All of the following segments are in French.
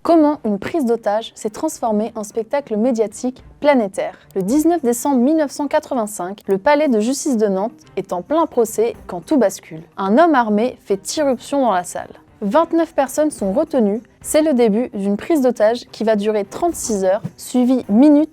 Comment une prise d'otage s'est transformée en spectacle médiatique planétaire. Le 19 décembre 1985, le palais de justice de Nantes est en plein procès quand tout bascule. Un homme armé fait irruption dans la salle. 29 personnes sont retenues, c'est le début d'une prise d'otage qui va durer 36 heures, suivie minute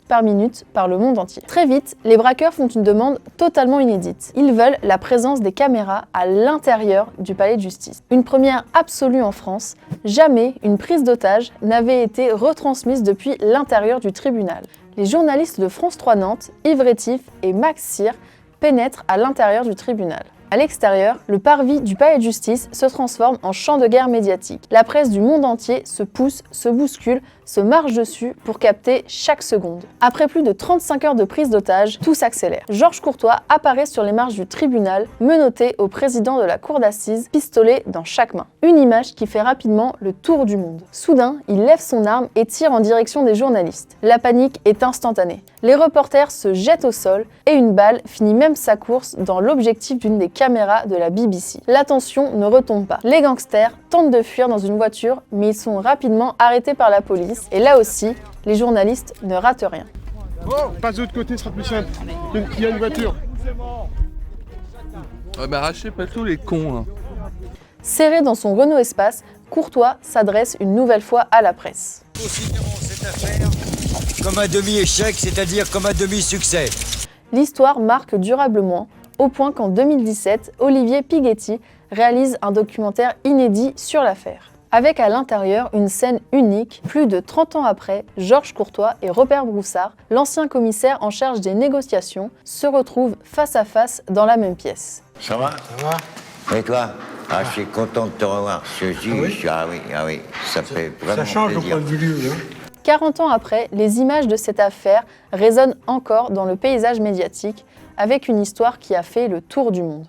par le monde entier. Très vite, les braqueurs font une demande totalement inédite. Ils veulent la présence des caméras à l'intérieur du palais de justice. Une première absolue en France, jamais une prise d'otage n'avait été retransmise depuis l'intérieur du tribunal. Les journalistes de France 3 Nantes, Yves Rétif et Max Cyr, pénètrent à l'intérieur du tribunal. À l'extérieur, le parvis du palais de justice se transforme en champ de guerre médiatique. La presse du monde entier se pousse, se bouscule, se marche dessus pour capter chaque seconde. Après plus de 35 heures de prise d'otage, tout s'accélère. Georges Courtois apparaît sur les marches du tribunal, menotté au président de la cour d'assises, pistolet dans chaque main. Une image qui fait rapidement le tour du monde. Soudain, il lève son arme et tire en direction des journalistes. La panique est instantanée. Les reporters se jettent au sol et une balle finit même sa course dans l'objectif d'une des caméras de la BBC. La tension ne retombe pas. Les gangsters tentent de fuir dans une voiture, mais ils sont rapidement arrêtés par la police. Et là aussi, les journalistes ne ratent rien. Oh, passe de l'autre côté, ce sera plus simple. Il y a une voiture. Ouais, bah arrachez pas tous les cons, hein. Serré dans son Renault Espace, Courtois s'adresse une nouvelle fois à la presse. Considérons cette affaire comme un demi-échec, c'est-à-dire comme un demi-succès. L'histoire marque durablement, au point qu'en 2017, Olivier Pighetti réalise un documentaire inédit sur l'affaire. Avec à l'intérieur une scène unique, plus de 30 ans après, Georges Courtois et Robert Broussard, l'ancien commissaire en charge des négociations, se retrouvent face à face dans la même pièce. Ça va? Ça va? Et toi? Ah, je suis content de te revoir, ce juge. Ah oui, ça fait vraiment Ça change au plaisir. point de vue, hein. 40 ans après, les images de cette affaire résonnent encore dans le paysage médiatique, avec une histoire qui a fait le tour du monde.